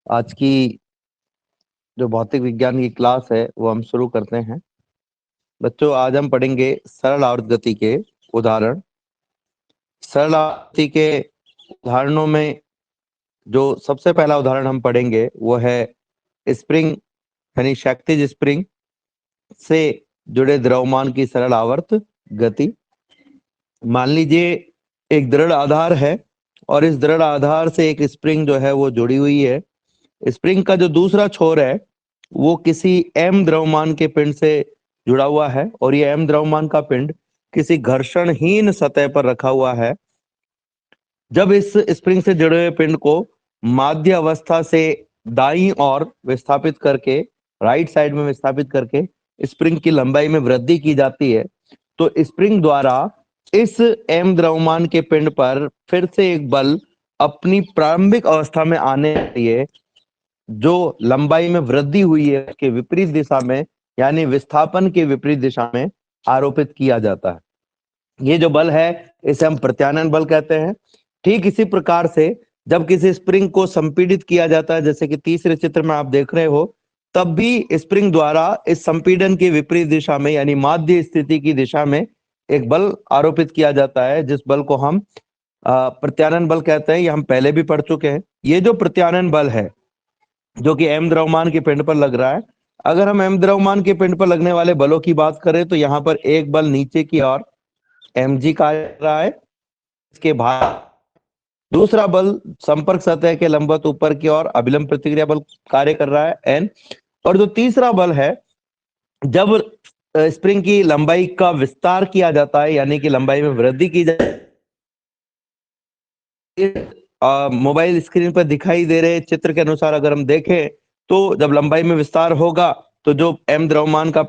आज की जो भौतिक विज्ञान की क्लास है वो हम शुरू करते हैं। बच्चों, आज हम पढ़ेंगे सरल आवर्त गति के उदाहरण। सरल आवर्त गति के उदाहरणों में जो सबसे पहला उदाहरण हम पढ़ेंगे वो है स्प्रिंग यानी क्षैतिज स्प्रिंग से जुड़े द्रव्यमान की सरल आवर्त गति। मान लीजिए एक दृढ़ आधार है और इस दृढ़ आधार से एक स्प्रिंग जो है वो जुड़ी हुई है। स्प्रिंग का जो दूसरा छोर है वो किसी m द्रव्यमान के पिंड से जुड़ा हुआ है और ये m द्रव्यमान का पिंड किसी घर्षणहीन सतह पर रखा हुआ है। जब इस स्प्रिंग से जुड़े हुए पिंड को माध्य अवस्था से दाईं ओर विस्थापित करके, राइट साइड में विस्थापित करके स्प्रिंग की लंबाई में वृद्धि की जाती है, तो स्प्रिंग द्वारा इस m द्रव्यमान के पिंड पर फिर से एक बल अपनी प्रारंभिक अवस्था में आने के लिए जो लंबाई में वृद्धि हुई है उसके विपरीत दिशा में यानी विस्थापन के विपरीत दिशा में आरोपित किया जाता है। ये जो बल है इसे हम प्रत्यानयन बल कहते हैं। ठीक इसी प्रकार से जब किसी स्प्रिंग को संपीड़ित किया जाता है, जैसे कि तीसरे चित्र में आप देख रहे हो, तब भी स्प्रिंग द्वारा इस संपीड़न के विपरीत दिशा में यानी माध्य स्थिति की दिशा में एक बल आरोपित किया जाता है, जिस बल को हम प्रत्यानयन बल कहते हैं। ये हम पहले भी पढ़ चुके हैं। ये जो प्रत्यानयन बल है जो कि m द्रव्यमान के पिंड पर लग रहा है, अगर हम m द्रव्यमान के पिंड पर लगने वाले बलों की बात करें तो यहाँ पर एक बल नीचे की ओर mg कार्य कर रहा है, इसके बाद दूसरा बल संपर्क सतह के लंबवत ऊपर की ओर अभिलंब प्रतिक्रिया बल कार्य कर रहा है n, और जो तीसरा बल है जब स्प्रिंग की लंबाई का विस्तार किया जाता है यानी कि लंबाई में वृद्धि की जाती है। मोबाइल स्क्रीन पर दिखाई दे रहे चित्र के अनुसार अगर हम देखें तो जब लंबाई में विस्तार होगा तो जो m द्रव्यमान का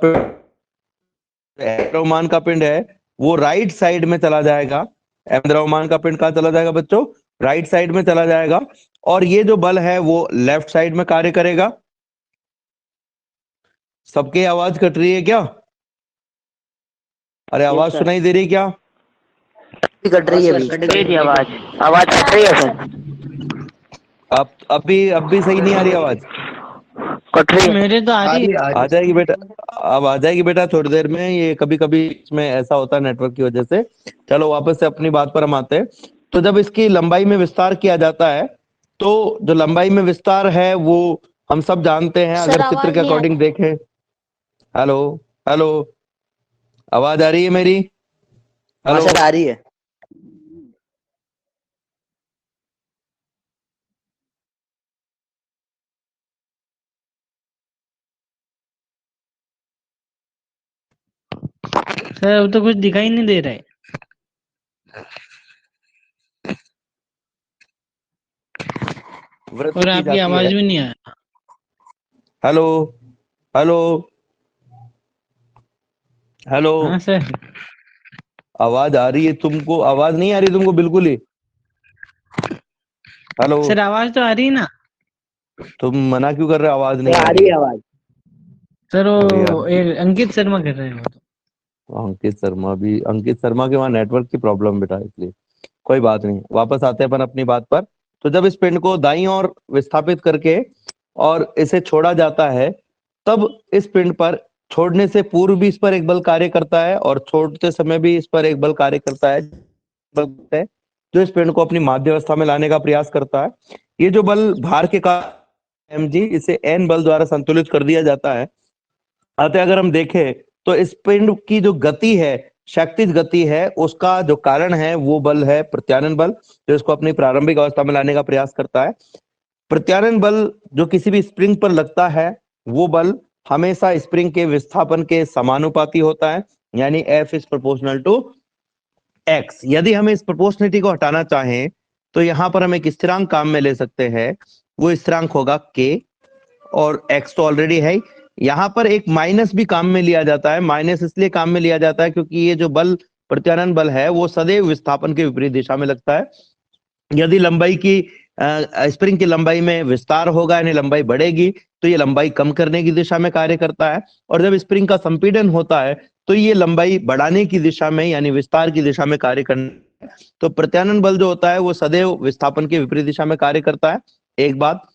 पिंड है वो राइट साइड में चला जाएगा। m द्रव्यमान का पिंड कहाँ चला जाएगा बच्चों? राइट साइड में चला जाएगा। और ये जो बल है वो लेफ्ट साइड में कार्य करेगा। सबके आवाज कट रही है क्या? अरे आवाज सुनाई दे रही है क्या? कट रही है, कट गई आवाज कट रही है सर। अब भी सही नहीं आ रही आवाज? कट रही है। मेरे तो आ रही है। आ जाएगी बेटा, अब आ जाएगी बेटा थोड़ी देर में। ये कभी कभी इसमें ऐसा होता है नेटवर्क की वजह से। चलो वापस से अपनी बात पर हम आते हैं। तो जब इसकी लंबाई में विस्तार किया जाता है तो जो लंबाई में विस्तार है वो हम सब जानते हैं। अगर चित्र के अकॉर्डिंग देखें, हेलो हेलो, आवाज आ रही है मेरी? हेलो सर आ रही है। सर अब तो कुछ दिखाई नहीं दे रहा है और आपकी आवाज भी नहीं आ रहा। हेलो हेलो हेलो, हाँ सर, आवाज आ रही है तुमको? आवाज नहीं आ रही तुमको बिल्कुल ही? हेलो सर आवाज तो आ रही है ना। तुम मना क्यों कर रहे हो? आवाज नहीं आ आ रही रही है है। आवाज। सर अरे यार, वो अंकित शर्मा कर रहे हैं वो तो। अंकित शर्मा भी, अंकित शर्मा के वहां नेटवर्क की प्रॉब्लम बेटा, इसलिए कोई बात नहीं। वापस आते हैं अपन अपनी बात पर। तो जब इस पिंड को दाईं ओर विस्थापित करके और इसे छोड़ा जाता है तब इस पिंड पर छोड़ने से पूर्व भी इस पर एक बल कार्य करता है और छोड़ते समय भी इस पर एक बल कार्य करता है, बल है जो इस पिंड को अपनी माध्य अवस्था में लाने का प्रयास करता है। ये जो बल भार के कारण mg, इसे n बल द्वारा संतुलित कर दिया जाता है। अतः अगर हम देखें तो इस पिंड की जो गति है, क्षैतिज गति है, उसका जो कारण है वो बल है प्रत्यानयन बल, जो इसको अपनी प्रारंभिक अवस्था में लाने का प्रयास करता है। प्रत्यानयन बल जो किसी भी स्प्रिंग पर लगता है वो बल हमेशा स्प्रिंग के विस्थापन के समानुपाती होता है, यानी F is proportional to X। यदि हम इस प्रोपोर्शनलिटी को हटाना चाहें तो यहाँ पर हम एक स्थिरांक काम में ले सकते हैं। वो स्थिरांक होगा K, और X तो ऑलरेडी है। यहाँ पर एक माइनस भी काम में लिया जाता है। माइनस इसलिए काम में लिया जाता है क्योंकि ये जो बल प्रत्यानयन बल है वो सदैव विस्थापन के विपरीत दिशा में लगता है। यदि लंबाई की स्प्रिंग की लंबाई में विस्तार होगा यानी लंबाई बढ़ेगी तो ये लंबाई कम करने की दिशा में कार्य करता है, और जब स्प्रिंग का संपीड़न होता है तो ये लंबाई बढ़ाने की दिशा में यानी विस्तार की दिशा में कार्य करता है। तो प्रत्यानयन बल जो होता है वो सदैव विस्थापन के विपरीत दिशा में कार्य करता है। एक बात।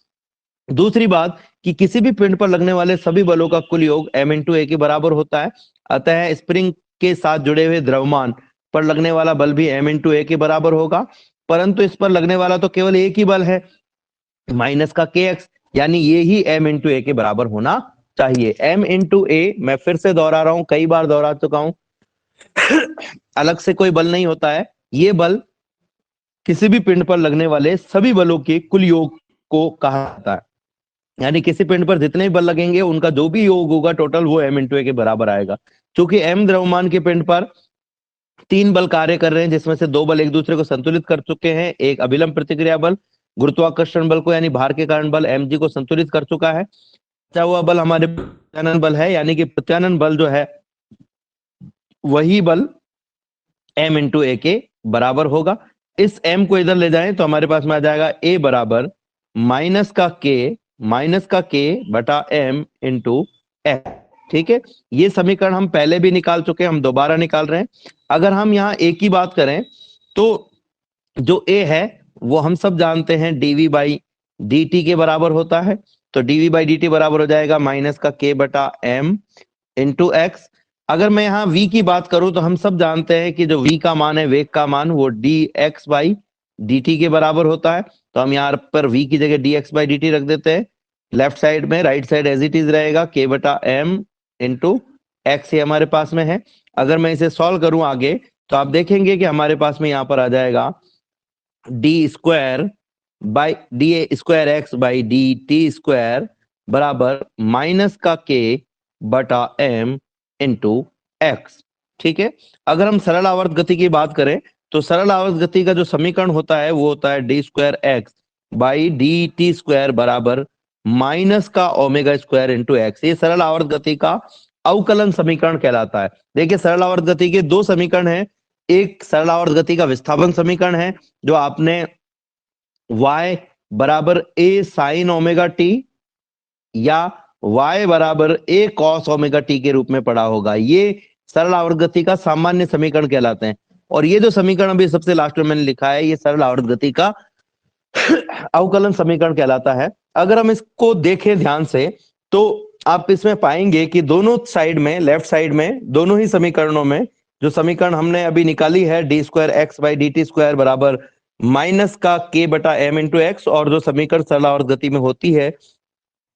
दूसरी बात कि किसी भी पिंड पर लगने वाले सभी बलों का कुल योग m इंटू ए के बराबर होता है। अतः स्प्रिंग के साथ जुड़े हुए द्रव्यमान पर लगने वाला बल भी m इंटू ए के बराबर होगा, परंतु इस पर लगने वाला तो केवल एक ही बल है, माइनस का kx, यानी ये ही m इंटू ए के बराबर होना चाहिए। m इंटू ए, मैं फिर से दोहरा रहा हूं, कई बार दोहरा चुका हूं, अलग से कोई बल नहीं होता है, ये बल किसी भी पिंड पर लगने वाले सभी बलों के कुल योग को कहा जाता है। यानी किसी पिंड पर जितने भी बल लगेंगे उनका जो भी योग होगा टोटल वो m इंटू ए के बराबर आएगा। क्योंकि m द्रव्यमान के पिंड पर 3 बल कार्य कर रहे हैं, जिसमें से 2 बल एक दूसरे को संतुलित कर चुके हैं। एक अभिलंब प्रतिक्रिया बल गुरुत्वाकर्षण बल को यानी भार के कारण बल mg को संतुलित कर चुका है। बचा हुआ बल हमारे प्रत्यानयन बल है, यानी कि प्रत्यानयन बल जो है वही बल m इंटू ए के बराबर होगा। इस m को इधर ले जाएं तो हमारे पास में आ जाएगा a बराबर माइनस का k बटा m इंटू f। ठीक है, ये समीकरण हम पहले भी निकाल चुके हैं, हम दोबारा निकाल रहे हैं। अगर हम यहाँ a की बात करें तो जो a है वो हम सब जानते हैं dv बाई dt के बराबर होता है, तो dv बाई dt बराबर हो जाएगा माइनस का k बटा m इंटू एक्स। अगर मैं यहाँ v की बात करूं तो हम सब जानते हैं कि जो v का मान है, वेग का मान, वो dx बाई dt के बराबर होता है। तो हम यहाँ पर v की जगह dx बाई dt रख देते हैं, लेफ्ट साइड में, right side as it is रहेगा, k बटा m इंटू एक्स ये हमारे पास में है। अगर मैं इसे सॉल्व करूं आगे तो आप देखेंगे कि हमारे पास में यहाँ पर आ जाएगा D square X by D T square बराबर माइनस का k बटा m इंटू एक्स। ठीक है, अगर हम सरल आवर्त गति की बात करें तो सरल आवर्त गति का जो समीकरण होता है वो होता है D square X by D T square बराबर माइनस का ओमेगा स्क्वायर इंटू एक्स। ये सरल आवर्त गति का अवकलन समीकरण कहलाता है। देखिए, सरल आवर्त गति के 2 समीकरण हैं। एक सरल आवर्त गति का विस्थापन समीकरण है जो आपने y बराबर a साइन ओमेगा टी या y बराबर a कॉस ओमेगा टी के रूप में पढ़ा होगा। ये सरल आवर्त गति का सामान्य समीकरण कहलाते हैं। और ये जो समीकरण अभी सबसे लास्ट में मैंने लिखा है, ये सरल आवर्त गति का अवकलन समीकरण कहलाता है। अगर हम इसको देखें ध्यान से तो आप इसमें पाएंगे कि दोनों साइड में, लेफ्ट साइड में, दोनों ही समीकरणों में जो समीकरण हमने अभी निकाली है D square X by D T square बराबर माइनस का k बटा m इंटू एक्स, और जो समीकरण सरल आवर्त गति में होती है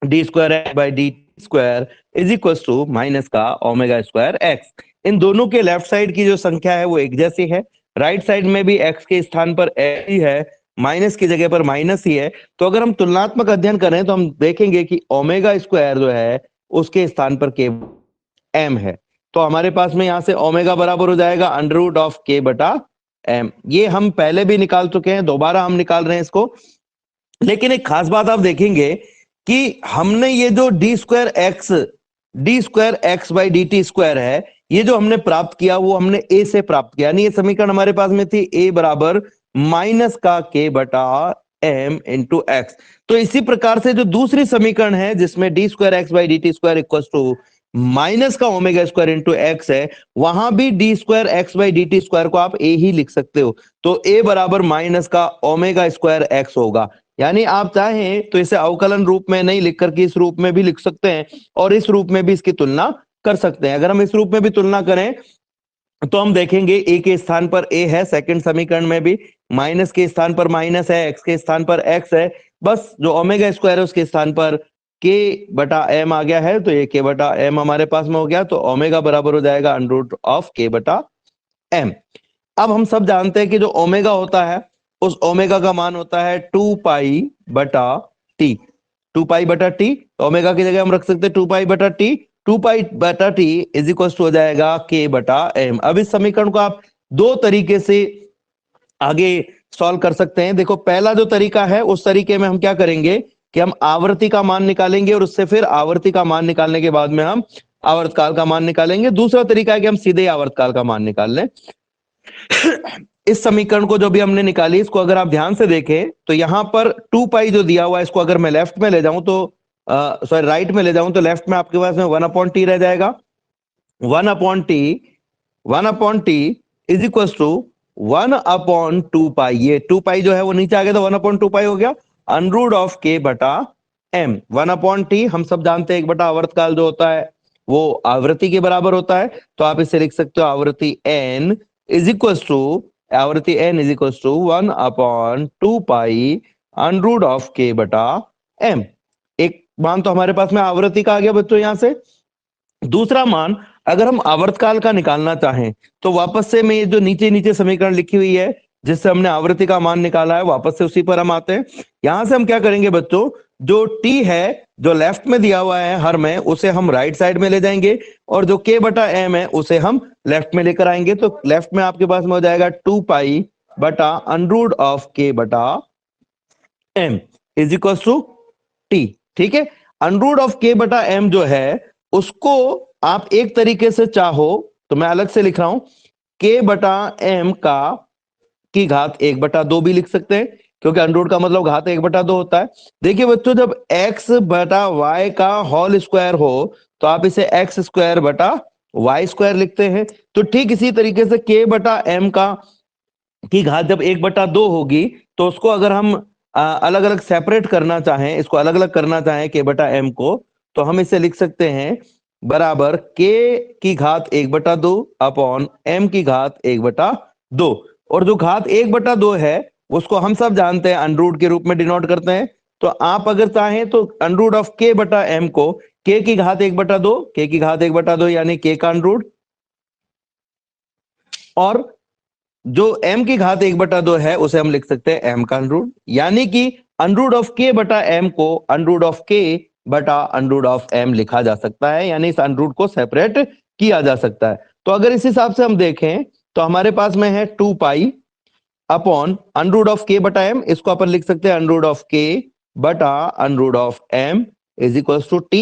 D square X by D square is equal to minus का ओमेगा स्क्वायर एक्स, इन दोनों के लेफ्ट साइड की जो संख्या है वो एक जैसी है, राइट साइड में भी x के स्थान पर x ही है, माइनस की जगह पर माइनस ही है। तो अगर हम तुलनात्मक अध्ययन करें तो हम देखेंगे कि ओमेगा स्क्वायर जो है उसके स्थान पर k m है। तो हमारे पास में यहां से ओमेगा बराबर हो जाएगा अंडर रूट ऑफ k बटा m। ये हम पहले भी निकाल चुके हैं, दोबारा हम निकाल रहे हैं इसको। लेकिन एक खास बात आप देखेंगे कि हमने ये जो D square X by D T square है, ये जो हमने प्राप्त किया वो हमने a से प्राप्त किया, यानी ये समीकरण हमारे पास में थी a बराबर माइनस का k बटा m इंटू एक्स। तो इसी प्रकार से जो दूसरी समीकरण है जिसमें D square X by D T square equal to minus का ओमेगा स्क्वायर इंटू एक्स है, वहां भी D square X by D T square को आप a ही लिख सकते हो। तो a बराबर माइनस का ओमेगा स्क्वायर एक्स होगा। यानी आप चाहें तो इसे अवकलन रूप में नहीं लिख करके इस रूप में भी लिख सकते हैं और इस रूप में भी इसकी तुलना कर सकते हैं। अगर हम इस रूप में भी तुलना करें तो हम देखेंगे a के स्थान पर a है, सेकंड समीकरण में भी माइनस के स्थान पर माइनस है, x के स्थान पर x है, बस जो ओमेगा स्क्वायर है उसके स्थान पर k बटा m आ गया है, तो ये k बटा m हमारे पास में हो गया। तो ओमेगा बराबर हो जाएगा अंडर रूट ऑफ k बटा m। अब हम सब जानते हैं कि जो ओमेगा होता है उस ओमेगा का मान होता है 2 पाई बटा टी। 2 पाई बटा टी, ओमेगा की जगह हम रख सकते हैं 2 पाई बटा टी। 2 पाई बटा टी इज इक्वल टू हो जाएगा k बटा m। अब इस समीकरण को आप 2 तरीके से आगे सॉल्व कर सकते हैं। देखो, पहला जो तरीका है उस तरीके में हम क्या करेंगे कि हम आवर्ती का मान निकालेंगे और उससे फिर आवर्ती का मान निकालने के बाद में हम आवर्तकाल का मान निकालेंगे। दूसरा तरीका है कि हम सीधे आवर्तकाल का मान निकाल लें। इस समीकरण को जो भी हमने निकाली, इसको अगर आप ध्यान से देखें तो यहां पर 2 पाई जो दिया हुआ है, इसको अगर मैं लेफ्ट में ले जाऊं तो सॉरी राइट में ले जाऊं तो लेफ्ट में आपके पास में 1 अपॉन टी रह जाएगा। 1 upon t is equal to 1 upon 2 pi. ये 2 पाई जो है वो नीचे आ गया तो 1 अपॉन 2 पाई हो गया, अंडर रूट ऑफ k बटा एम। 1/t हम सब जानते हैं, 1 बटा आवर्तकाल जो होता है वो आवृत्ति के बराबर होता है, तो आप इसे लिख सकते हो आवृत्ति n इज इक्वल टू, आवृत्ति n is equal to 1/2 pi under of k बटा m। एक मान तो हमारे पास में आवृत्ति का आ गया बच्चों यहां से। दूसरा मान, अगर हम आवर्तकाल का निकालना चाहें तो वापस से मैं ये जो नीचे नीचे समीकरण लिखी हुई है जिससे हमने आवृत्ति का मान निकाला है, वापस से उसी पर हम आते हैं। यहां से हम क्या करेंगे बच्चों, जो t है जो लेफ्ट में दिया हुआ है हर में, उसे हम राइट साइड में ले जाएंगे, और जो k बटा m है उसे हम लेफ्ट में लेकर आएंगे। तो लेफ्ट में आपके पास में हो जाएगा 2 पाई बटा अंडर ऑफ k बटा m is equal to t। ठीक है, अंडर ऑफ k बटा m जो है उसको आप एक तरीके से चाहो तो मैं अलग से लिख रहा हूं, k बटा m की घात 1/2 भी लिख सकते हैं, क्योंकि अंडर का मतलब घात 1/2 होता है। देखिए बच्चों, जब x बटा y का होल स्क्वायर हो तो आप इसे x स्क्वायर बटा y स्क्वायर लिखते हैं। तो ठीक इसी तरीके से k बटा m की घात जब 1/2 होगी तो उसको अगर हम अलग अलग सेपरेट करना चाहें, इसको अलग अलग करना चाहें k बटा m को, तो हम इसे लिख सकते हैं बराबर k की घात 1/2 अपॉन m की घात 1/2। और जो घात 1/2 है उसको हम सब जानते हैं अंडर के रूप में डिनोट करते हैं। तो आप अगर चाहें तो अंडर ऑफ k बटा m को k की घात 1/2, k की घात 1/2 यानी k का अंडर, और जो m की घात 1/2 है उसे हम लिख सकते हैं m का अंडर, यानी कि अंडर ऑफ k बटा m को अंडर ऑफ k बटा अंडर ऑफ m लिखा जा सकता है, यानी इस अंडर को सेपरेट किया जा सकता है। तो अगर इस हिसाब से हम देखें तो हमारे पास में है 2 pi upon under of k बटा m, इसको अपन लिख सकते हैं अंडर ऑफ k बटा under of m is equal to t।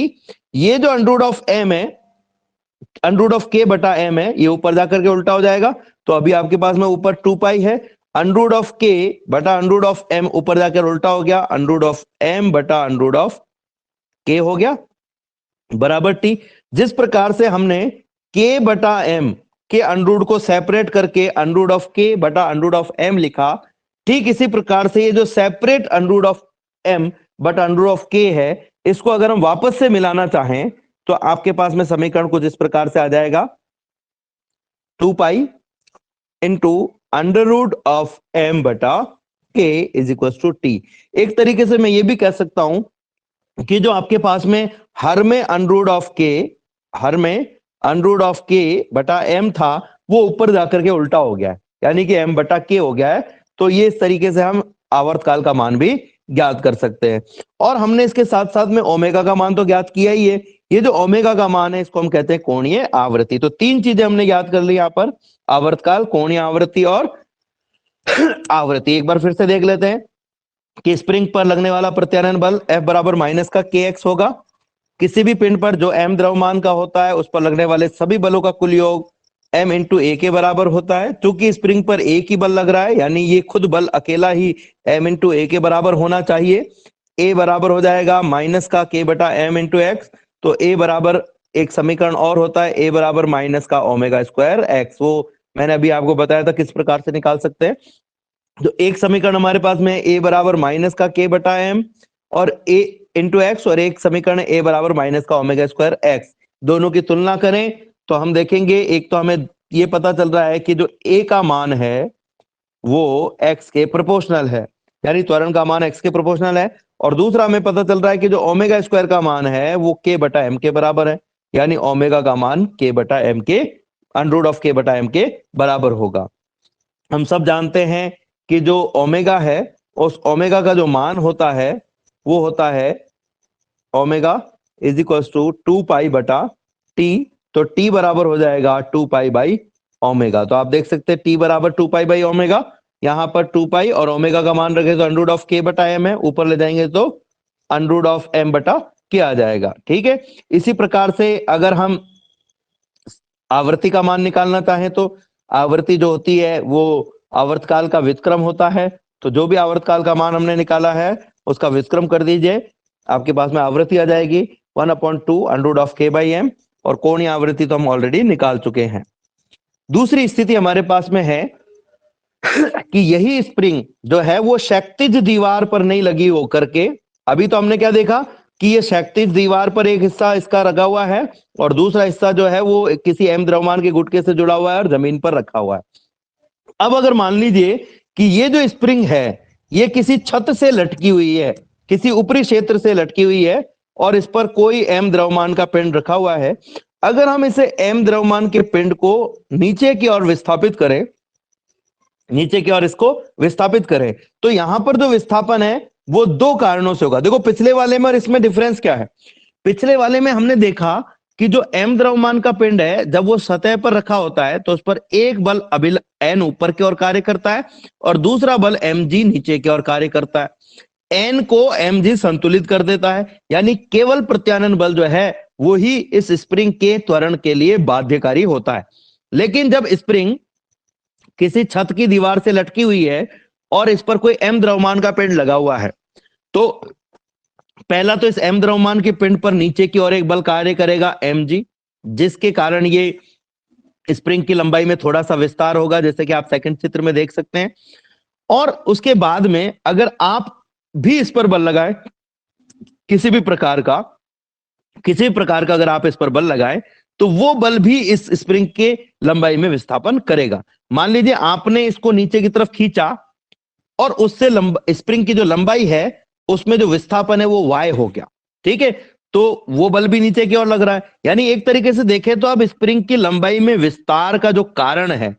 ये जो अंडर ऑफ m है, अंडर ऑफ k बटा m है, ये ऊपर जाकर के उल्टा हो जाएगा। तो अभी आपके पास में ऊपर 2 पाई है, अंडर ऑफ k बटा अंडर ऑफ m ऊपर जाकर उल्टा हो गया, अंडर ऑफ m बटा अंडर ऑफ k हो गया बराबर t। जिस प्रकार से हमने k बटा m के अंडर को सेपरेट करके अंडर ऑफ k बटा अंडर ऑफ m लिखा, ठीक इसी प्रकार से ये जो सेपरेट अंडर ऑफ m बटा अंडर ऑफ k है, इसको अगर हम वापस से मिलाना चाहें तो आपके पास में समीकरण कुछ इस प्रकार से आ जाएगा, 2 pi into under root of m बटा k is equal to t। एक तरीके से मैं ये भी कह सकता हूं कि जो आपके पास में हर में अंडर ऑफ k, हर में अंडर ऑफ k बटा m था, वो ऊपर जाकर के उल्टा हो गया है, यानी कि m बटा k हो गया है। तो ये इस तरीके से हम आवर्तकाल का मान भी ज्ञात कर सकते हैं। और हमने इसके साथ साथ में ओमेगा का मान तो ज्ञात किया ही है। ये जो ओमेगा का मान है इसको हम कहते हैं कोणीय आवृत्ति। तो 3 चीजें हमने ज्ञात कर ली यहाँ पर, आवर्तकाल, कोणीय आवृत्ति और आवृत्ति। एक बार फिर से देख लेते हैं कि स्प्रिंग पर लगने वाला प्रत्यानयन बल F बराबर माइनस का kx होगा। किसी भी पिंड पर जो m द्रव्यमान का होता है उस पर लगने वाले सभी बलों का कुल योग m इंटू a के बराबर होता है। चूंकि स्प्रिंग पर एक ही बल लग रहा है, यानी ये खुद बल अकेला ही m इंटू a के बराबर होना चाहिए। a बराबर हो जाएगा माइनस का k बटा m इंटू एक्स। तो a बराबर, एक समीकरण और होता है, a बराबर माइनस का ओमेगा स्क्वायर x। वो मैंने अभी आपको बताया था किस प्रकार से निकाल सकते हैं। जो एक समीकरण हमारे पास में a बराबर माइनस का k बटा m और a इंटू एक्स, और एक समीकरण a बराबर माइनस का ओमेगा स्क्वायर x। दोनों की तुलना करें तो हम देखेंगे, एक तो हमें ये पता चल रहा है कि जो a का मान है वो x के प्रोपोर्शनल है, यानी त्वरण का मान x के प्रोपोर्शनल है। और दूसरा हमें पता चल रहा है कि जो ओमेगा स्क्वायर का मान है वो k बटा m के बराबर है, यानी ओमेगा का मान k बटा m के अंडर ऑफ k बटा m के बराबर होगा। हम सब जानते हैं कि जो ओमेगा है, उस ओमेगा का जो मान होता है वो होता है omega is equal to 2 pi बटा टी। तो टी बराबर हो जाएगा 2 पाई बाई ओमेगा। तो आप देख सकते हैं टी बराबर 2 पाई बाई ओमेगा, यहां पर 2 पाई और ओमेगा का मान रखे तो अंडर ऑफ k बटा m है, ऊपर ले जाएंगे तो अंडर ऑफ m बटा k आ जाएगा। ठीक है, इसी प्रकार से अगर हम आवृत्ति का मान निकालना चाहें तो आवृत्ति जो होती है वो आवर्तकाल का व्युत्क्रम होता है। तो जो भी आवर्तकाल का मान हमने निकाला है उसका व्युत्क्रम कर दीजिए, आपके पास में आवृत्ति आ जाएगी 1/2 under of k by m। और कोणीय आवृत्ति तो हम ऑलरेडी निकाल चुके हैं। दूसरी स्थिति हमारे पास में है कि यही स्प्रिंग जो है वो क्षैतिज दीवार पर नहीं लगी होकर के, अभी तो हमने क्या देखा, कि ये क्षैतिज दीवार पर एक हिस्सा इसका लगा हुआ है और दूसरा हिस्सा जो है वो किसी एम द्रव्यमान के गुटके से जुड़ा हुआ है और जमीन पर रखा हुआ है। अब अगर मान लीजिए कि ये जो स्प्रिंग है ये किसी छत से लटकी हुई है, किसी ऊपरी क्षेत्र से लटकी हुई है और इस पर कोई एम द्रव्यमान का पिंड रखा हुआ है। अगर हम इसे एम द्रव्यमान के पिंड को नीचे की ओर विस्थापित करें, नीचे की ओर इसको विस्थापित करें, तो यहां पर जो विस्थापन है वो दो कारणों से होगा। देखो पिछले वाले में और इसमें डिफरेंस क्या है। पिछले वाले में हमने देखा कि जो एम द्रव्यमान का पिंड है जब वो सतह पर रखा होता है तो उस पर एक बल अभिल एन ऊपर की ओर कार्य करता है और दूसरा बल एम जी नीचे की ओर कार्य करता है। एन को एम जी संतुलित कर देता है, यानी केवल प्रत्यानयन बल जो है वो ही इस स्प्रिंग के त्वरण के लिए बाध्यकारी होता है। लेकिन जब स्प्रिंग किसी छत की दीवार से लटकी हुई है और इस पर कोई एम द्रव्यमान का पिंड लगा हुआ है, तो पहला तो इस एम द्रव्यमान के पिंड पर नीचे की ओर एक बल कार्य करेगा एम जी, जिसके कारण ये स्प्रिंग की लंबाई में थोड़ा सा विस्तार होगा, जैसे कि आप सेकंड चित्र में देख सकते हैं। और उसके बाद में अगर आप भी इस पर बल लगाए किसी भी प्रकार का अगर आप इस पर बल लगाए तो वो बल भी इस स्प्रिंग के लंबाई में विस्थापन करेगा। मान लीजिए आपने इसको नीचे की तरफ खींचा और उससे स्प्रिंग की जो लंबाई है उसमें जो विस्थापन है वो y हो गया, ठीक है, तो वो बल भी नीचे की ओर लग रहा है। यानी एक तरीके से देखें तो अब स्प्रिंग की लंबाई में विस्तार का जो कारण है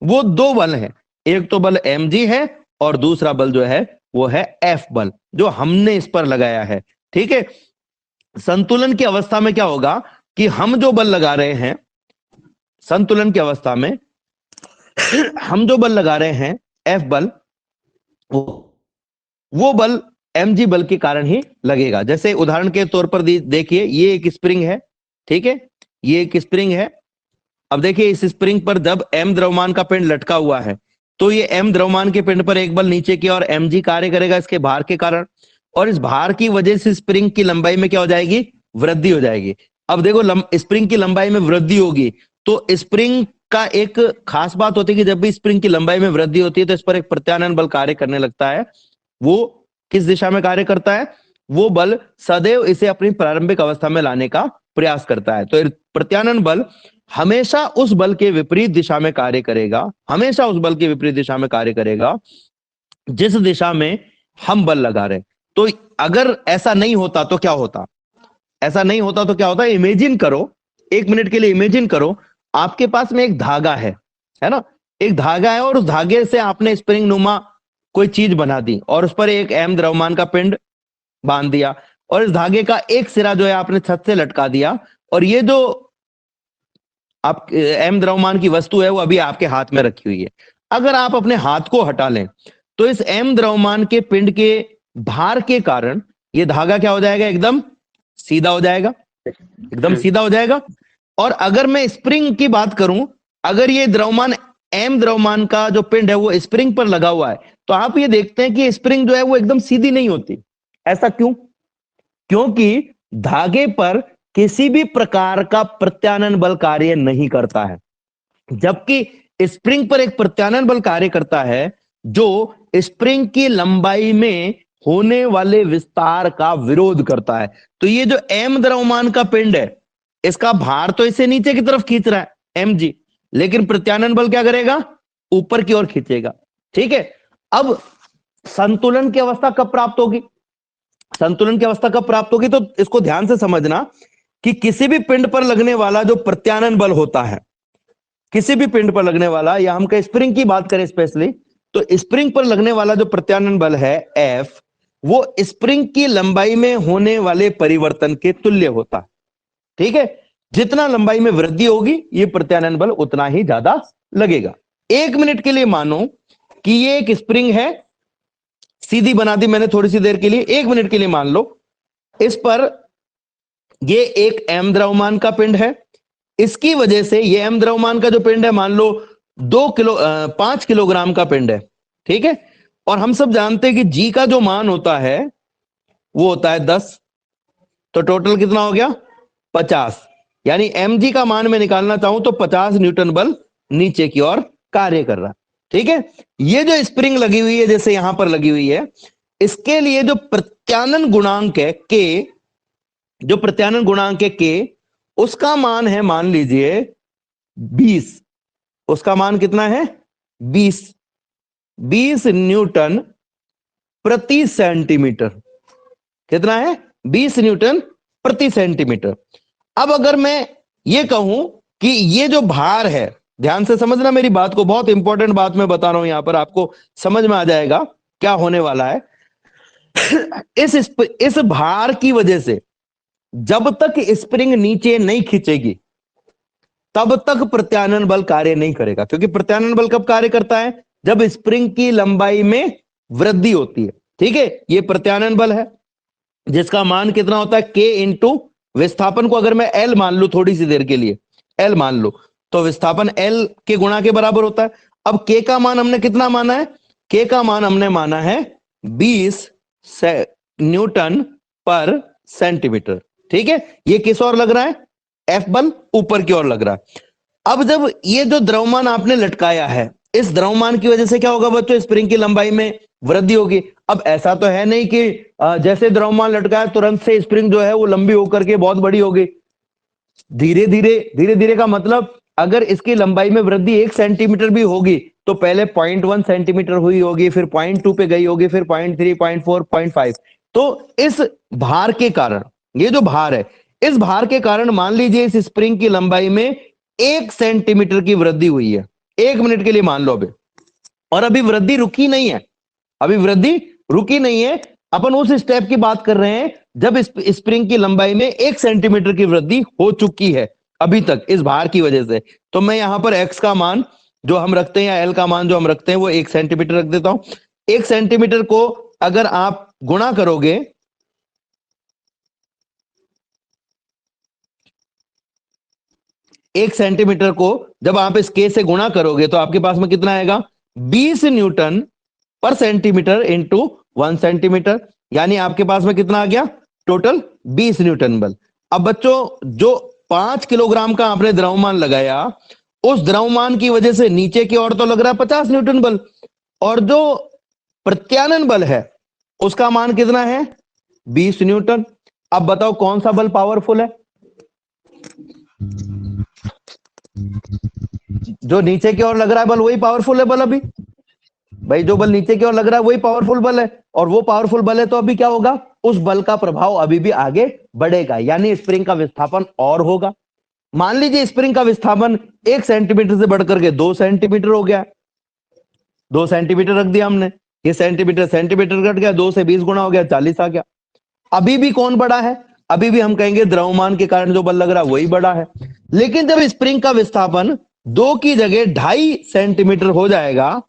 वो दो बल है, एक तो बल mg है और दूसरा बल जो है वो है F बल जो हमने इस पर लगाया है, ठीक है। संतुलन की अवस्था में क्या होगा कि हम जो बल लगा रहे हैं, संतुलन की अवस्था में हम जो बल लगा रहे हैं F बल, वो बल mg बल के कारण ही लगेगा। जैसे उदाहरण के तौर पर देखिए ये एक स्प्रिंग है, ठीक है, ये एक स्प्रिंग है। अब देखिए इस स्प्रिंग पर जब m द्रव्यमान का पिंड लटका हुआ है तो ये m द्रव्यमान के पिंड पर एक बल नीचे की और mg कार्य करेगा इसके भार के कारण, और इस भार की वजह से स्प्रिंग की लंबाई में क्या हो जाएगी, वृद्धि हो जाएगी। अब देखो स्प्रिंग की लंबाई में वृद्धि होगी तो स्प्रिंग का एक खास बात होती है कि जब भी स्प्रिंग की लंबाई में वृद्धि होती है तो इस पर एक प्रत्यानयन बल कार्य करने लगता है। वो किस दिशा में कार्य करता है, वो बल सदैव इसे अपनी प्रारंभिक अवस्था में लाने का प्रयास करता है। तो प्रत्यानयन बल हमेशा उस बल के विपरीत दिशा में कार्य करेगा, हमेशा उस बल के विपरीत दिशा में कार्य करेगा जिस दिशा में हम बल लगा रहे हैं। तो अगर ऐसा नहीं होता तो क्या होता, ऐसा नहीं होता तो क्या होता, इमेजिन करो, एक मिनट के लिए इमेजिन करो, आपके पास में एक धागा है ना, एक धागा है और उस धागे से आपने स्प्रिंग नुमा कोई चीज बना दी और उस पर एक एम द्रव्यमान का पिंड बांध दिया और इस धागे का एक सिरा जो है आपने छत से लटका दिया और ये जो आप एम द्रव्यमान की वस्तु है वो अभी आपके हाथ में रखी हुई है। अगर आप अपने हाथ को हटा लें तो इस एम द्रव्यमान के पिंड के भार के कारण ये धागा क्या हो जाएगा, एकदम सीधा हो जाएगा, एकदम सीधा हो जाएगा। और अगर मैं स्प्रिंग की बात करूं, अगर ये द्रव्यमान एम द्रव्यमान का जो पिंड है वो स्प्रिंग पर लगा हुआ है तो आप ये देखते हैं कि स्प्रिंग जो है वो एकदम सीधी नहीं होती। ऐसा क्यों? क्योंकि धागे पर किसी भी प्रकार का प्रत्यानयन बल कार्य नहीं करता है, जबकि स्प्रिंग पर एक प्रत्यानयन बल कार्य करता है जो स्प्रिंग की लंबाई में होने वाले विस्तार का विरोध करता है। तो ये जो एम द्रव्यमान का पिंड है इसका भार तो इसे नीचे की तरफ खींच रहा है mg, लेकिन प्रत्यानयन बल क्या करेगा, ऊपर की ओर खींचेगा, ठीक है। अब संतुलन की अवस्था कब प्राप्त होगी, संतुलन की अवस्था कब प्राप्त होगी, तो इसको ध्यान से समझना कि किसी भी पिंड पर लगने वाला जो प्रत्यानयन बल होता है, किसी भी पिंड पर लगने वाला, या हम कहें स्प्रिंग की बात करें स्पेशली, तो स्प्रिंग पर लगने वाला जो प्रत्यानयन बल है F, वो स्प्रिंग की लंबाई में होने वाले परिवर्तन के तुल्य होता है, ठीक है। जितना लंबाई में वृद्धि होगी ये प्रत्यानयन बल उतना ही ज्यादा लगेगा। एक मिनट के लिए मानो कि ये एक स्प्रिंग है, सीधी बना दी मैंने थोड़ी सी देर के लिए, एक मिनट के लिए मान लो इस पर ये एक एम द्रव्यमान का पिंड है, इसकी वजह से ये एम द्रव्यमान का जो पिंड है मान लो 5 किलोग्राम का पिंड है, ठीक है। और हम सब जानते हैं कि जी का जो मान होता है वो होता है 10, तो टोटल कितना हो गया 50, यानी mg का मान मैं निकालना चाहूं तो 50 न्यूटन बल नीचे की ओर कार्य कर रहा है, ठीक है। ये जो स्प्रिंग लगी हुई है जैसे यहां पर लगी हुई है, इसके लिए जो प्रत्यानयन गुणांक है k, जो प्रत्यानन गुणांक है के, उसका मान है मान लीजिए 20। उसका मान कितना है? 20 न्यूटन प्रति सेंटीमीटर। कितना है? 20 न्यूटन प्रति सेंटीमीटर। अब अगर मैं ये कहूं कि ये जो भार है, ध्यान से समझना मेरी बात को, बहुत इंपॉर्टेंट बात मैं बता रहा हूं यहां पर, आपको समझ में आ जाएगा क्या होने वाला है। इस भार की वजह से जब तक स्प्रिंग नीचे नहीं खींचेगी तब तक प्रत्यानन बल कार्य नहीं करेगा, क्योंकि प्रत्यानन बल कब कार्य करता है? जब स्प्रिंग की लंबाई में वृद्धि होती है। ठीक है, ये प्रत्यानन बल है जिसका मान कितना होता है? के इंटू विस्थापन को अगर मैं एल मान लू, थोड़ी सी देर के लिए एल मान लो, तो विस्थापन एल के गुणा के बराबर होता है। अब के का मान हमने कितना माना है? के का मान हमने माना है 20 न्यूटन पर सेंटीमीटर। ठीक है, ये किस ओर लग रहा है? एफ बल ऊपर की ओर लग रहा है। अब जब ये जो द्रव्यमान आपने लटकाया है, इस द्रव्यमान की वजह से क्या होगा बच्चों? स्प्रिंग की लंबाई में वृद्धि होगी। अब ऐसा तो है नहीं कि जैसे द्रव्यमान लटकाया तुरंत से स्प्रिंग जो है वो लंबी होकर के बहुत बड़ी होगी। धीरे धीरे का मतलब, अगर इसकी लंबाई में वृद्धि 1 सेंटीमीटर भी होगी तो पहले 0.1 सेंटीमीटर हुई होगी, फिर 0.2 पे गई होगी, फिर 0.3, 0.4, 0.5। तो इस भार के कारण, ये जो भार है, इस भार के कारण मान लीजिए इस स्प्रिंग की लंबाई में 1 सेंटीमीटर की वृद्धि हुई है। 1 मिनट के लिए मान लो अभी, और अभी वृद्धि रुकी नहीं है, अभी वृद्धि रुकी नहीं है। अपन उस स्टेप की बात कर रहे हैं जब स्प्रिंग की लंबाई में 1 सेंटीमीटर की वृद्धि हो चुकी है अभी तक इस भार की वजह से। तो मैं यहां पर एक्स का मान जो हम रखते हैं या एल का मान जो हम रखते हैं वो 1 सेंटीमीटर रख देता हूं। 1 सेंटीमीटर को अगर आप गुणा करोगे, एक सेंटीमीटर को जब आप इस के से गुणा करोगे तो आपके पास में कितना आएगा? 20 न्यूटन पर सेंटीमीटर इंटू 1 सेंटीमीटर, यानी आपके पास में कितना आ गया? टोटल 20 न्यूटन बल। अब बच्चों, जो 5 किलोग्राम का आपने द्रव्यमान लगाया, उस द्रव्यमान की वजह से नीचे की ओर तो लग रहा है 50 न्यूटन बल, और जो प्रत्यानन बल है उसका मान कितना है? 20 न्यूटन। अब बताओ कौन सा बल पावरफुल है? जो नीचे की ओर लग रहा है बल वही पावरफुल है बल अभी। भाई जो बल नीचे की ओर लग रहा है वही पावरफुल बल है, और वो पावरफुल बल है तो अभी क्या होगा? उस बल का प्रभाव अभी भी आगे बढ़ेगा, यानी स्प्रिंग का विस्थापन और होगा। मान लीजिए स्प्रिंग का विस्थापन 1 सेंटीमीटर से बढ़कर के 2 सेंटीमीटर हो गया, 2 सेंटीमीटर रख दिया हमने, ये सेंटीमीटर सेंटीमीटर घट गया, 2 से 20 गुना हो गया, 40 आ गया। अभी भी कौन बड़ा है? अभी भी हम कहेंगे द्रव्यमान के कारण जो बल लग रहा है वही बड़ा है। लेकिन जब स्प्रिंग का विस्थापन 2 की जगह 2.5 सेंटीमीटर हो जाएगा,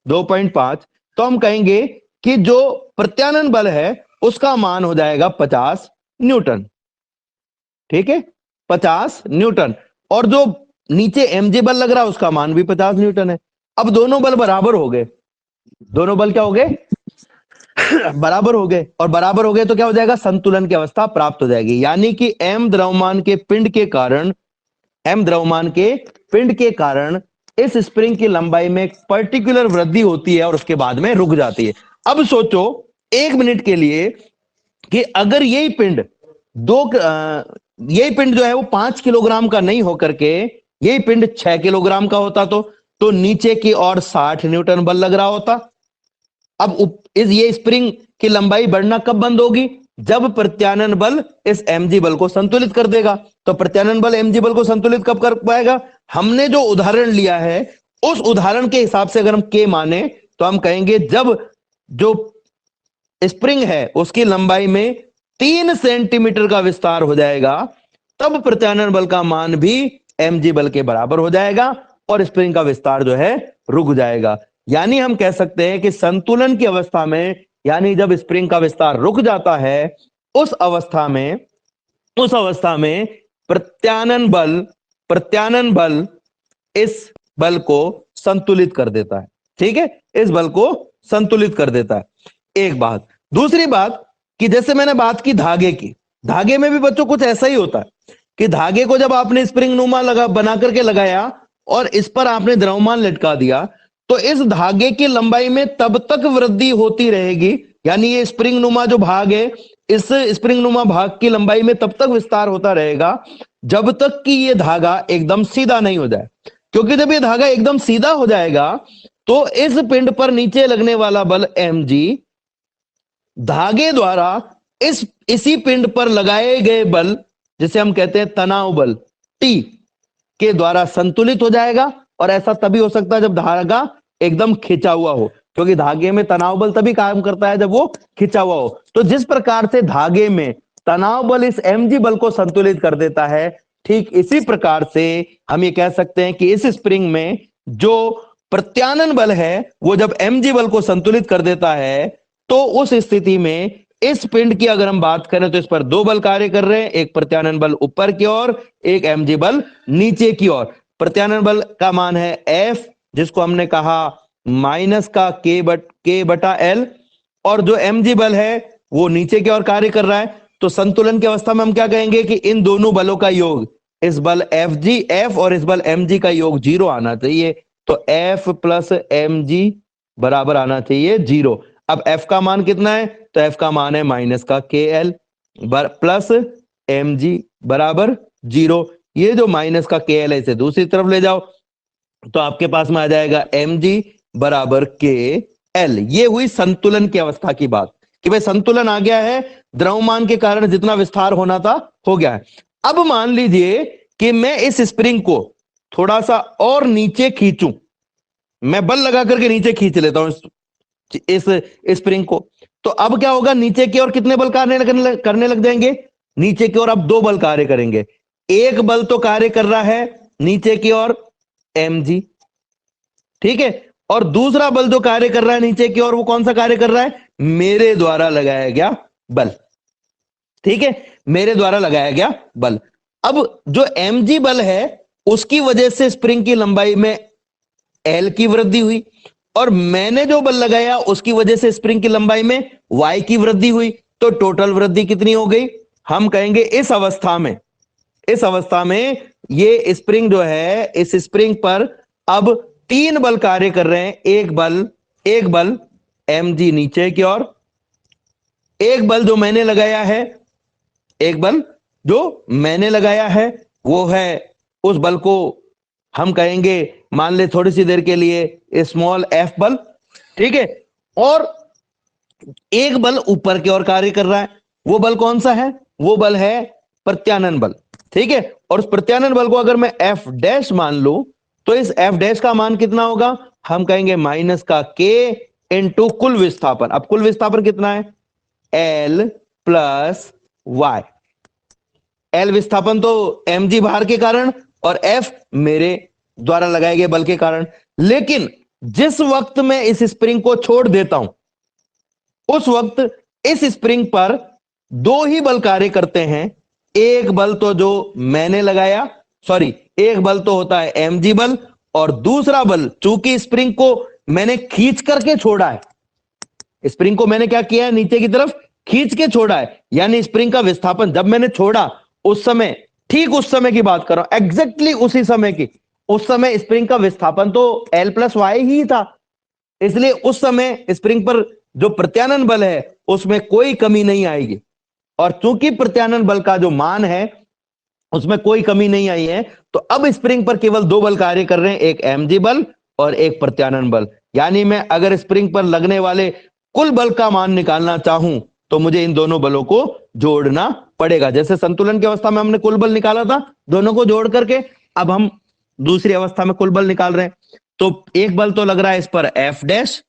2.5, तो हम कहेंगे कि जो प्रत्यानन बल है उसका मान हो जाएगा 50 न्यूटन। ठीक है, 50 न्यूटन, और जो नीचे mg बल लग रहा है उसका मान भी 50 न्यूटन है। अब दोनों बल बराबर हो गए, दोनों बल क्या हो गए? बराबर हो गए, और बराबर हो गए तो क्या हो जाएगा? संतुलन की अवस्था प्राप्त हो जाएगी, यानी कि m द्रव्यमान के पिंड के कारण, m द्रव्यमान के पिंड के कारण इस स्प्रिंग की लंबाई में एक पर्टिकुलर वृद्धि होती है और उसके बाद में रुक जाती है। अब सोचो 1 मिनट के लिए कि अगर यही पिंड यही पिंड जो है वो 5 किलोग्राम का नहीं होकर के यही पिंड 6 किलोग्राम का होता तो नीचे की ओर 60 न्यूटन बल लग रहा होता। अब ये स्प्रिंग की लंबाई बढ़ना कब बंद होगी? जब प्रत्यानन बल इस mg बल को संतुलित कर देगा। तो प्रत्यानन बल mg बल को संतुलित कब कर पाएगा? हमने जो उदाहरण लिया है उस उदाहरण के हिसाब से अगर हम k माने तो हम कहेंगे जब जो स्प्रिंग है उसकी लंबाई में 3 सेंटीमीटर का विस्तार हो जाएगा, तब प्रत्यानन बल का मान भी mg बल के बराबर हो जाएगा और स्प्रिंग का विस्तार जो है रुक जाएगा। यानी हम कह सकते हैं कि संतुलन की अवस्था में, यानी जब स्प्रिंग का विस्तार रुक जाता है, उस अवस्था में प्रत्यानन बल इस बल को संतुलित कर देता है। ठीक है, इस बल को संतुलित कर देता है। एक बात। दूसरी बात कि जैसे मैंने बात की धागे की, धागे में भी बच्चों कुछ ऐसा ही होता है कि धागे को जब आपने स्प्रिंग नुमा बना करके लगाया और इस पर आपने द्रव्यमान लटका दिया, तो इस धागे की लंबाई में तब तक वृद्धि होती रहेगी, यानी ये स्प्रिंग नुमा जो भाग है इस स्प्रिंग नुमा भाग की लंबाई में तब तक विस्तार होता रहेगा जब तक कि ये धागा एकदम सीधा नहीं हो जाए, क्योंकि जब ये धागा एकदम सीधा हो जाएगा तो इस पिंड पर नीचे लगने वाला बल mg धागे द्वारा इसी पिंड पर लगाए गए बल, जिसे हम कहते हैं तनाव बल T के द्वारा संतुलित हो जाएगा। और ऐसा तभी हो सकता है जब धागा एकदम खिंचा हुआ हो, क्योंकि धागे में तनाव बल तभी काम करता है जब वो खिंचा हुआ हो। तो जिस प्रकार से धागे में तनाव बल इस mg बल को संतुलित कर देता है, ठीक इसी प्रकार से हम ये कह सकते हैं कि इस स्प्रिंग में जो प्रत्यानन बल है वो जब mg बल को संतुलित कर देता है, तो उस स्थिति में इस पिंड की अगर हम बात करें तो इस पर दो बल कार्य कर रहे हैं, एक प्रत्यानन बल ऊपर की ओर, एक mg बल नीचे की ओर। प्रत्यानन बल का मान है F, जिसको हमने कहा माइनस का K बटा L, और जो mg बल है वो नीचे की ओर कार्य कर रहा है। तो संतुलन की अवस्था में हम क्या कहेंगे कि इन दोनों बलों का योग, इस बल F और इस बल mg का योग 0 आना चाहिए। तो F प्लस mg बराबर आना चाहिए 0। अब F का मान कितना है? तो F का मान है माइनस का KL प्लस mg बराबर 0। ये जो माइनस का KL है इसे दूसरी तरफ ले जाओ तो आपके पास में आ जाएगा mg बराबर KL। ये हुई संतुलन की अवस्था की बात कि भाई संतुलन आ गया है, द्रव्यमान के कारण जितना विस्तार होना था हो गया है। अब मान लीजिए कि मैं इस स्प्रिंग को थोड़ा सा और नीचे खींचूं, मैं बल लगा करके नीचे खींच लेता हूं इस स्प्रिंग को, तो अब क्या होगा? नीचे की ओर कितने बल करने लग जाएंगे? नीचे की ओर अब दो बल कार्य करेंगे। एक बल तो कार्य कर रहा है नीचे की ओर mg, ठीक है, और दूसरा बल जो कार्य कर रहा है नीचे की ओर वो कौन सा कार्य कर रहा है? मेरे द्वारा लगाया गया बल, ठीक है, मेरे द्वारा लगाया गया बल। अब जो mg बल है उसकी वजह से स्प्रिंग की लंबाई में L की वृद्धि हुई, और मैंने जो बल लगाया उसकी वजह से स्प्रिंग की लंबाई में y की वृद्धि हुई। तो टोटल वृद्धि कितनी हो गई? हम कहेंगे इस अवस्था में ये स्प्रिंग जो है, इस स्प्रिंग पर अब तीन बल कार्य कर रहे हैं। एक बल mg नीचे की ओर, एक बल जो मैंने लगाया है वो है, उस बल को हम कहेंगे मान ले थोड़ी सी देर के लिए स्मॉल f बल, ठीक है, और एक बल ऊपर की ओर कार्य कर रहा है। वो बल कौन सा है? वो बल है प्रत्यानन बल, ठीक है। और उस प्रत्यानन बल को अगर मैं f डैश मान लूं तो इस f डैश का मान कितना होगा? हम कहेंगे माइनस का K इंटू कुल विस्थापन। अब कुल विस्थापन कितना है? L plus Y। L विस्थापन तो mg भार के कारण और F मेरे द्वारा लगाए गए बल के कारण। लेकिन जिस वक्त मैं इस स्प्रिंग को छोड़ देता हूं उस वक्त इस स्प्रिंग पर दो ही बल कार्य करते हैं। एक बल तो जो मैंने लगाया, एक बल तो होता है mg बल, और दूसरा बल चूंकि स्प्रिंग को मैंने खींच करके छोड़ा है, स्प्रिंग को मैंने क्या किया है? नीचे की तरफ खींच के छोड़ा है, यानी स्प्रिंग का विस्थापन जब मैंने छोड़ा उस समय, ठीक उस समय की बात कर रहा हूं, एग्जैक्टली उसी समय की, उस समय स्प्रिंग का विस्थापन तो L प्लस वाई ही था, इसलिए उस समय स्प्रिंग पर जो प्रत्यानन बल है उसमें कोई कमी नहीं आएगी। और चूंकि प्रत्यानन बल का जो मान है उसमें कोई कमी नहीं आई है, तो अब स्प्रिंग पर केवल दो बल कार्य कर रहे हैं, एक mg बल और एक प्रत्यानन बल। यानी मैं अगर स्प्रिंग पर लगने वाले कुल बल का मान निकालना चाहूं तो मुझे इन दोनों बलों को जोड़ना पड़ेगा। जैसे संतुलन की अवस्था में हमने कुल बल निकाला था दोनों को जोड़ करके, अब हम दूसरी अवस्था में कुल बल निकाल रहे हैं। तो एक बल तो लग रहा है इस पर F डैश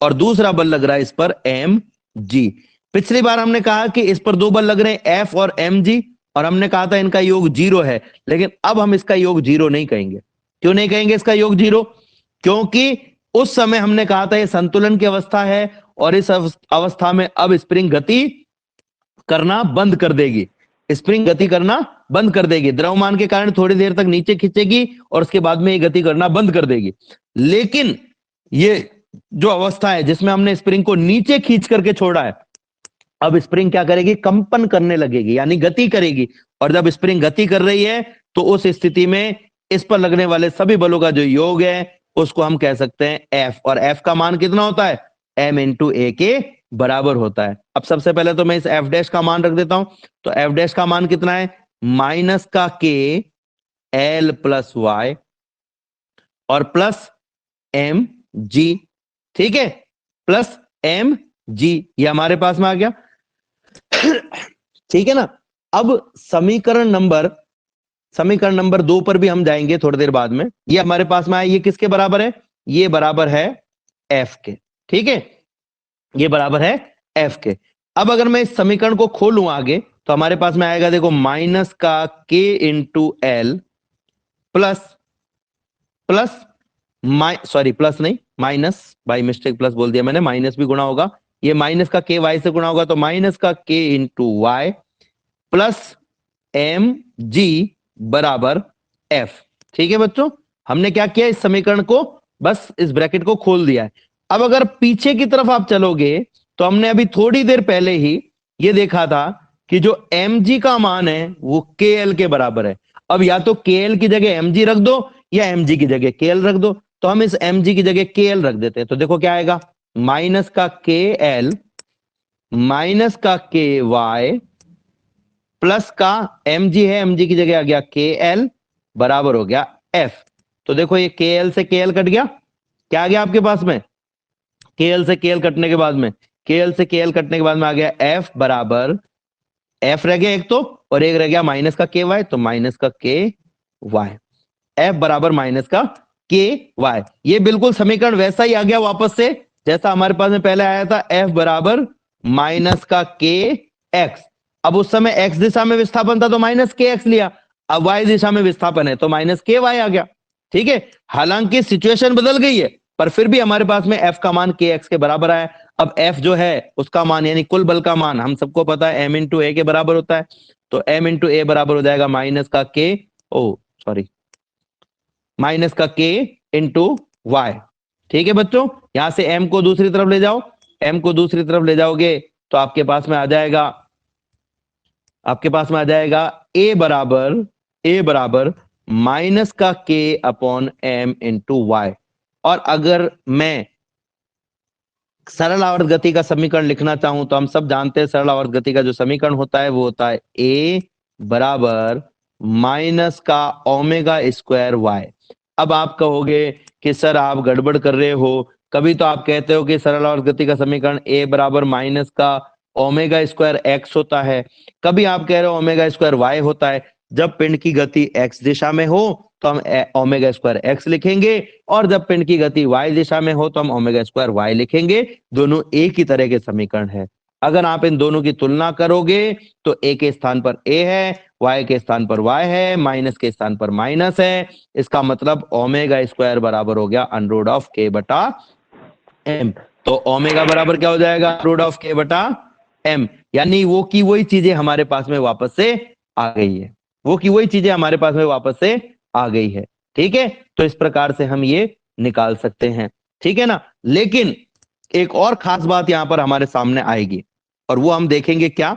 और दूसरा बल लग रहा है इस पर mg। पिछली बार हमने कहा कि इस पर दो बल लग रहे हैं F और mg, और हमने कहा था इनका योग 0 है, लेकिन अब हम इसका योग 0 नहीं कहेंगे। क्यों नहीं कहेंगे इसका योग 0? क्योंकि उस समय हमने कहा था ये संतुलन की अवस्था है और इस अवस्था में अब स्प्रिंग गति करना बंद कर देगी, द्रव्यमान के कारण थोड़ी देर तक नीचे खींचेगी और उसके बाद में ये गति करना बंद कर देगी। लेकिन ये जो अवस्था है जिसमें हमने स्प्रिंग को नीचे खींच करके छोड़ा है, अब स्प्रिंग क्या करेगी? कंपन करने लगेगी, यानी गति करेगी। और जब स्प्रिंग गति कर रही है तो उस स्थिति में इस पर लगने वाले सभी बलों का जो योग है उसको हम कह सकते हैं F, और F का मान कितना होता है? m इंटू ए के बराबर होता है। अब सबसे पहले तो मैं इस f डैश का मान रख देता हूं, तो f डैश का मान कितना है, माइनस का k l प्लस वाई और प्लस एम जी, ठीक है, प्लस एम जी, ये हमारे पास में आ गया। ठीक है ना। अब समीकरण नंबर 2 पर भी हम जाएंगे थोड़ी देर बाद में। ये हमारे पास में आया, ये किसके बराबर है, ये बराबर है एफ के, ठीक है, ये बराबर है एफ के। अब अगर मैं इस समीकरण को खोलूं आगे, तो हमारे पास में आएगा, देखो, माइनस का k into L plus plus sorry plus नहीं, माइनस, बाई मिस्टेक प्लस बोल दिया मैंने, माइनस भी गुणा होगा, ये माइनस का के वाई से गुणा होगा, तो माइनस का k into y plus m g बराबर एफ। ठीक है बच्चों, हमने क्या किया, इस समीकरण को बस इस ब्रैकेट को खोल दिया है। अब अगर पीछे की तरफ आप चलोगे, तो हमने अभी थोड़ी देर पहले ही ये देखा था कि जो mg का मान है वो kl के बराबर है। अब या तो kl की जगह mg रख दो या mg की जगह kl रख दो, तो हम इस mg की जगह kl रख देते हैं। तो देखो क्या आएगा, माइनस का kl माइनस का ky प्लस का mg है, mg की जगह आ गया kl बराबर हो गया f। तो देखो ये kl से kl कट गया, क्या आ गया आपके पास में, kl से kl कटने के बाद में, kl से kl कटने के बाद में आ गया f बराबर, f रह गया एक तो, और एक रह गया माइनस का के वाई, तो माइनस का के वाई, f बराबर माइनस का के वाई। ये बिल्कुल समीकरण वैसा ही आ गया वापस से जैसा हमारे पास में पहले आया था, f बराबर माइनस का के एक्स। अब उस समय x दिशा में विस्थापन था तो माइनस के एक्स लिया, अब y दिशा में विस्थापन है तो माइनस के वाई आ गया। ठीक है, हालांकि सिचुएशन बदल गई है, पर फिर भी हमारे पास में f का मान के एक्स के बराबर आया। अब f जो है उसका मान यानी कुल बल का मान हम सबको पता है m इंटू ए के बराबर होता है, तो m इंटू ए बराबर हो जाएगा माइनस का के, ओ सॉरी, माइनस का के इंटू वाई। ठीक है बच्चों, यहां से m को दूसरी तरफ ले जाओ, m को दूसरी तरफ ले जाओगे तो आपके पास में आ जाएगा, a बराबर माइनस का k upon m into y. और अगर मैं सरल आवर्त गति का समीकरण लिखना चाहूं तो हम सब जानते हैं सरल आवर्त गति का जो समीकरण होता है वो होता है a बराबर माइनस का ओमेगा स्क्वायर वाई। अब आप कहोगे कि सर आप गड़बड़ कर रहे हो, कभी तो आप कहते हो कि सरल आवर्त गति का समीकरण a बराबर माइनस का ओमेगा स्क्वायर एक्स होता है, कभी आप कह रहे हो ओमेगा स्क्वायर वाई होता है। जब पिंड की गति x दिशा में हो तो हम ओमेगा स्क्वायर एक्स लिखेंगे, और जब पिंड की गति y दिशा में हो तो हम ओमेगा स्क्वायर वाई लिखेंगे। दोनों एक ही तरह के समीकरण है। अगर आप इन दोनों की तुलना करोगे तो a के स्थान पर a है, y के स्थान पर y है, माइनस के स्थान पर माइनस है। इसका मतलब ओमेगा स्क्वायर बराबर हो गया अंडर ऑफ k बटा m। तो ओमेगा बराबर क्या हो जाएगा, अंडर ऑफ k बटा m, यानी वो की वही चीजें हमारे पास में वापस से आ गई है, वो की वही चीजें हमारे पास में वापस से आ गई है। ठीक है, तो इस प्रकार से हम ये निकाल सकते हैं। ठीक है ना, लेकिन एक और खास बात यहां पर हमारे सामने आएगी और वो हम देखेंगे क्या।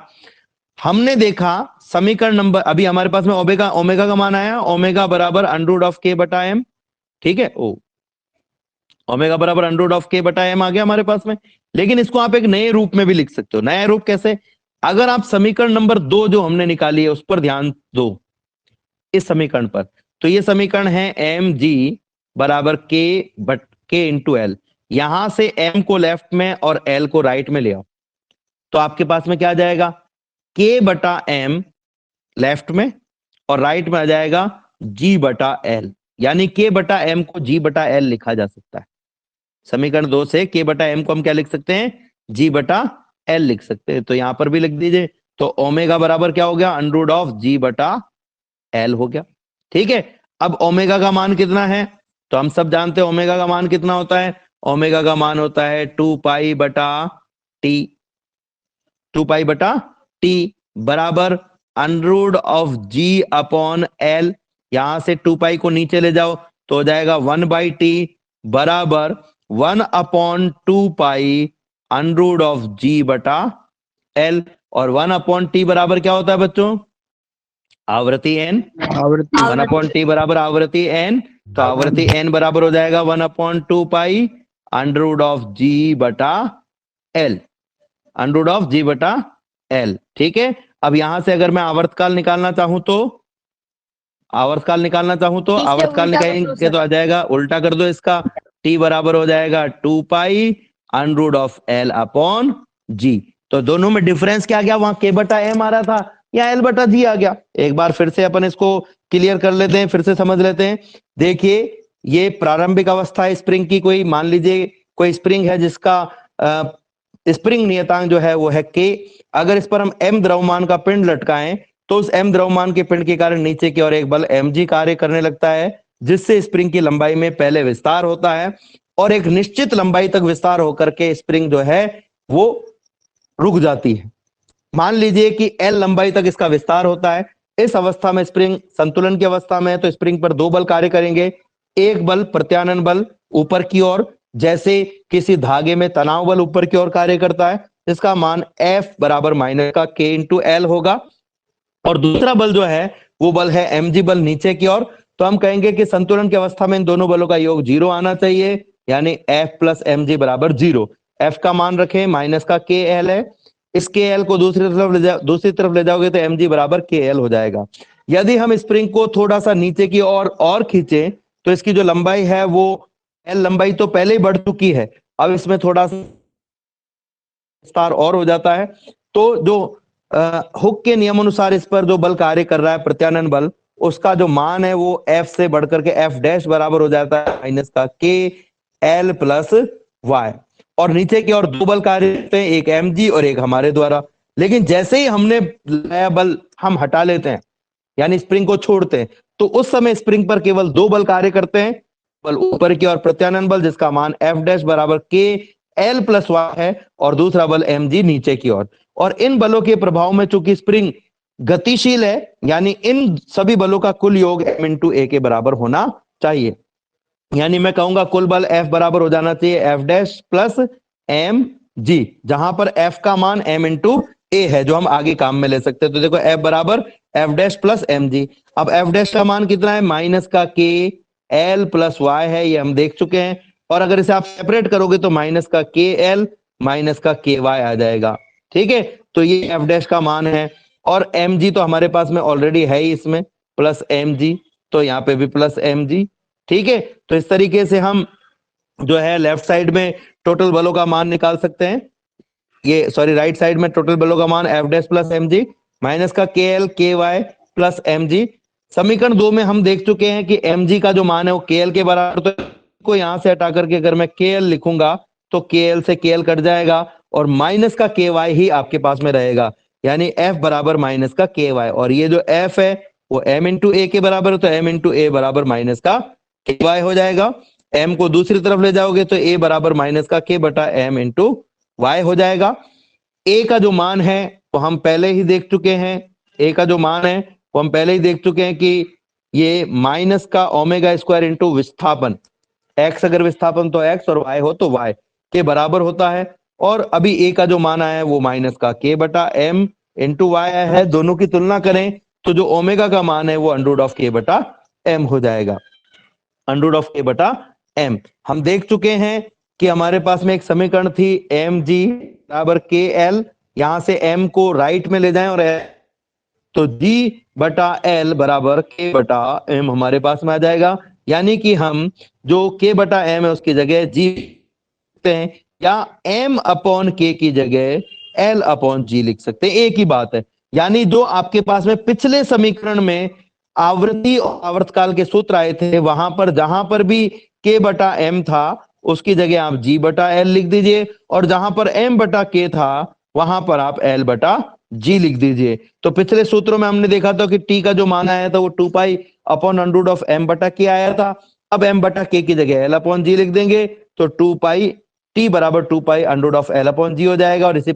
हमने देखा समीकरण नंबर, अभी हमारे पास में ओमेगा का मान आया, ओमेगा बराबर अंडर ऑफ के बटा एम। ठीक है, ओमेगा बराबर अंडर ऑफ के बटा एम आ गया हमारे पास में। लेकिन इसको आप एक नए रूप में भी लिख सकते हो। नया रूप कैसे, अगर आप समीकरण नंबर 2 जो हमने निकाली है उस पर ध्यान दो, इस समीकरण पर, तो ये समीकरण है एम जी बराबर के इंटू एल। यहां से एम को लेफ्ट में और एल को राइट में ले आओ, तो आपके पास में क्या आ जाएगा, के बटा एम लेफ्ट में और राइट में आ जाएगा जी बटा एल, यानी के बटा एम को जी बटा एल लिखा जा सकता है। समीकरण 2 से के बटा एम को हम क्या लिख सकते हैं, जी बटा एल लिख सकते हैं। तो यहां पर भी लिख दीजिए, तो ओमेगा बराबर क्या हो गया, अंडर ऑफ जी बटा एल हो गया। ठीक है, अब ओमेगा का मान कितना है, तो हम सब जानते हैं ओमेगा का मान कितना होता है, ओमेगा का मान होता है 2 पाई बटा टी, 2 पाई बटा टी बराबर under of g upon l. यहां से 2 पाई को नीचे ले जाओ तो हो जाएगा 1 बाई टी बराबर 1 upon 2 pi under of G बटा एल। और 1 अपॉन टी बराबर क्या होता है बच्चों, आवृत्ति एन, 1 अपॉन टी बराबर आवृत्ति एन, तो आवृत्ति एन बराबर हो जाएगा 1 upon 2 pi under root of G बटा L, under root of G बटा एल। ठीक है, अब यहां से अगर मैं आवर्तकाल निकालना चाहूं तो आवर्तकाल निकालेंगे तो आ जाएगा, उल्टा कर दो इसका, टी बराबर हो जाएगा 2 pi under root of L upon G. तो दोनों में डिफरेंस क्या गया, वहां के बटा एम आ रहा था, या एल बटा जी आ गया। एक बार फिर से अपन इसको क्लियर कर लेते हैं, फिर से समझ लेते हैं। देखिए, ये प्रारंभिक अवस्था है स्प्रिंग की, कोई मान लीजिए कोई स्प्रिंग है जिसका स्प्रिंग नियतांक जो है वो है के। अगर इस पर हम एम द्रव्यमान का पिंड लटकाएं तो उस एम द्रव्यमान के पिंड के कारण नीचे की ओर एक बल mg कार्य करने लगता है, जिससे स्प्रिंग की लंबाई में पहले विस्तार होता है और एक निश्चित लंबाई तक विस्तार होकर के स्प्रिंग जो है वो रुक जाती है। मान लीजिए कि एल लंबाई तक इसका विस्तार होता है। इस अवस्था में स्प्रिंग संतुलन की अवस्था में है, तो स्प्रिंग पर दो बल कार्य करेंगे। एक बल प्रत्यानयन बल ऊपर की ओर, जैसे किसी धागे में तनाव बल ऊपर की ओर कार्य करता है, जिसका मान F बराबर माइनस का K इंटू एल होगा। और दूसरा बल जो है वो बल है mg बल नीचे की ओर। तो हम कहेंगे कि संतुलन की अवस्था में इन दोनों बलों का योग 0 आना चाहिए, यानी F प्लस mg बराबर 0। F का मान रखें, माइनस का KL है, इस KL को दूसरी तरफ ले जाओगे तो mg बराबर KL हो जाएगा। यदि हम स्प्रिंग को थोड़ा सा नीचे की ओर और खींचे तो इसकी जो लंबाई है वो L लंबाई तो पहले ही बढ़ चुकी है, अब इसमें थोड़ा सा विस्तार और हो जाता है। तो जो हुक के नियम अनुसार इस पर जो बल कार्य कर रहा है प्रत्यानयन बल, उसका जो मान है वो F से बढ़कर के F डैश बराबर हो जाता है माइनस का K L प्लस Y। और नीचे की ओर दो बल कार्य करते हैं, एक mg और एक हमारे द्वारा। लेकिन जैसे ही हमने नया बल हम हटा लेते हैं, यानी स्प्रिंग को छोड़ते हैं, तो उस समय स्प्रिंग पर केवल दो बल कार्य करते हैं, बल ऊपर की ओर प्रत्यानयन बल जिसका मान F डैश बराबर K L प्लस Y है, और दूसरा बल mg नीचे की ओर। और इन बलों के प्रभाव में चूंकि स्प्रिंग गतिशील है, यानी इन सभी बलों का कुल योग m इंटू ए के बराबर होना चाहिए। यानी मैं कहूंगा कुल बल F बराबर हो जाना चाहिए F dash plus m g, जहां पर F का मान m इंटू ए है, जो हम आगे काम में ले सकते हैं। तो देखो F बराबर F dash plus m g. अब F डैश का मान कितना है, माइनस का K L प्लस Y है, ये हम देख चुके हैं। और अगर इसे आप सेपरेट करोगे तो माइनस का K L माइनस का K Y आ जाएगा। ठीक है, तो ये F डैश का मान है। और mg तो हमारे पास में ऑलरेडी है ही, इसमें प्लस mg, तो यहाँ पे भी प्लस mg। ठीक है, तो इस तरीके से हम जो है लेफ्ट साइड में टोटल बलों का मान निकाल सकते हैं। ये सॉरी, राइट साइड में टोटल बलों का मान F dash plus mg minus का KL KY प्लस mg। समीकरण 2 में हम देख चुके हैं कि mg का जो मान है वो KL के बराबर, तो को यहां से हटा करके अगर मैं KL लिखूंगा तो KL से KL कट जाएगा और माइनस का KY ही आपके पास में रहेगा, यानी F बराबर माइनस का KY। और ये जो F है वो m इंटू ए के बराबर है, तो m इंटू ए बराबर माइनस का KY हो जाएगा। m को दूसरी तरफ ले जाओगे तो a बराबर माइनस का K बटा m इंटू Y हो जाएगा। a का जो मान है वो हम पहले ही देख चुके हैं, a का जो मान है वो हम पहले ही देख चुके हैं कि ये माइनस का ओमेगा स्क्वायर इंटू विस्थापन, x अगर विस्थापन तो x और y हो तो y के बराबर होता है। और अभी a का जो मान आया है वो माइनस का K बटा m इंटू y है। दोनों की तुलना करें तो जो ओमेगा का मान है वो अंडर रूट ऑफ K बटा m हो जाएगा, अंडर रूट ऑफ K बटा m। हम देख चुके हैं कि हमारे पास में एक समीकरण थी mg बराबर KL, यहां से m को राइट में ले जाएं और तो g बटा l बराबर K बटा m हमारे पास में आ जाएगा। यानी कि हम जो K बटा m है उसकी जगह g लिखते हैं, या m अपॉन K की जगह l अपॉन g लिख सकते हैं, एक ही बात है। यानी जो आपके पास में पिछले समीकरण में आवृत्ति और आवर्तकाल के सूत्र आए थे, वहां पर जहां पर भी K बटा m था उसकी जगह आप g बटा l लिख दीजिए, और जहां पर m बटा K था वहां पर आप l बटा g लिख दीजिए। तो पिछले सूत्रों में हमने देखा था कि t का जो मान आया था वो 2 pi upon under root of m बटा k आया था। अब m बटा k की जगह l अपॉन g लिख देंगे तो 2 पाई t बराबर 2 pi under root of l upon g हो जाएगा। और इसी